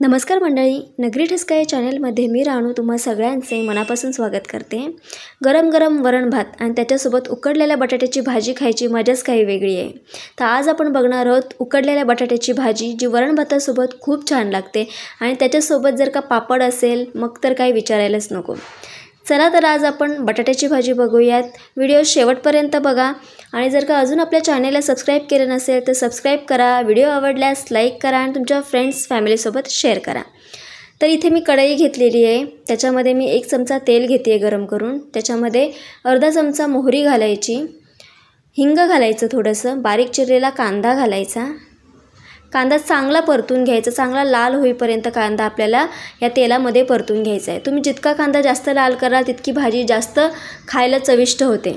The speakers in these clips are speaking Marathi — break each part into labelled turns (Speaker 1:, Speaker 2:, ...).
Speaker 1: नमस्कार मंडळी, नगरी ठसका या चॅनलमध्ये मी राणू तुम्हा सगळ्यांचे मनापासून स्वागत करते। गरम गरम वरण भात आणि त्याच्यासोबत उकडलेल्या बटाट्याची भाजी खायची मजाच काही वेगळी आहे। तर आज आपण बघणार आहोत उकडलेल्या बटाट्याची भाजी, जी वरण भातासोबत खूप छान लागते आणि त्याच्यासोबत जर का पापड असेल मग तर काही विचारायलाच नको। चला तर आज आपण बटाट्याची भाजी बघूयात। व्हिडिओ शेवटपर्यंत बघा आणि जर का अजून आपल्या चॅनलला सबस्क्राइब केलं नसेल तर सबस्क्राइब करा, व्हिडिओ आवडल्यास लाईक करा आणि तुमच्या फ्रेंड्स फॅमिलीसोबत शेअर करा। तर इथे मी कढई घेतलेली आहे, त्याच्यामध्ये मी 1 चमचा तेल घेते गरम करून। त्याच्यामध्ये अर्धा चमचा मोहरी घालायची, हिंग घालायचं, थोडंसं बारीक चिरलेला कांदा घालायचा। कांदा चांगला परतून घ्यायचा, चांगला लाल होईपर्यंत कांदा आपल्याला या तेलामध्ये परतून घ्यायचा आहे। तुम्ही जितका कांदा जास्त लाल कराल तितकी भाजी जास्त खायला चविष्ट होते।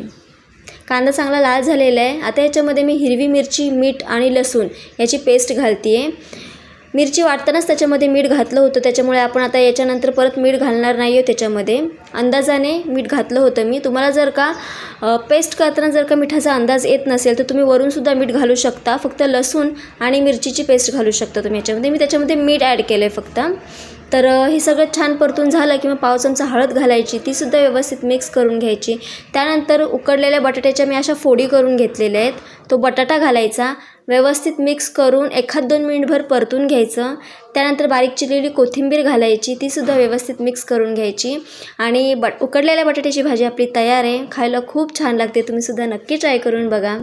Speaker 1: कांदा चांगला लाल झालेला आहे। आता याच्यामध्ये मी हिरवी मिरची, मीठ आणि लसूण याची पेस्ट घालते। मिरची वाटतानाच त्याच्यामध्ये मीठ घातलं होतं, त्याच्यामुळे आपण आता याच्यानंतर परत मीठ घालणार नाही आहे। त्याच्यामध्ये अंदाजाने मीठ घातलं होतं मी। तुम्हाला जर का पेस्ट करताना जर का मिठाचा अंदाज येत नसेल तर तुम्ही वरूनसुद्धा मीठ घालू शकता। फक्त लसूण आणि मिरचीची पेस्ट घालू शकता तुम्ही याच्यामध्ये। मी त्याच्यामध्ये मीठ ॲड केलं आहे फक्त। तर हे सगळं छान परतून झालं की मग पाव चमचा हळद घालायची, तीसुद्धा व्यवस्थित मिक्स करून घ्यायची। त्यानंतर उकडलेल्या बटाट्याच्या मी अशा फोडी करून घेतलेल्या आहेत, तो बटाटा घालायचा, व्यवस्थित मिक्स करून 1-2 मिनिटभर परतून घ्यायचं। त्यानंतर बारीक चिरलेली कोथिंबीर घालायची, तीसुद्धा व्यवस्थित मिक्स करून घ्यायची आणि उकडलेल्या बटाट्याची भाजी आपली तयार आहे। खायला खूप छान लागते, तुम्हीसुद्धा नक्की ट्राय करून बघा।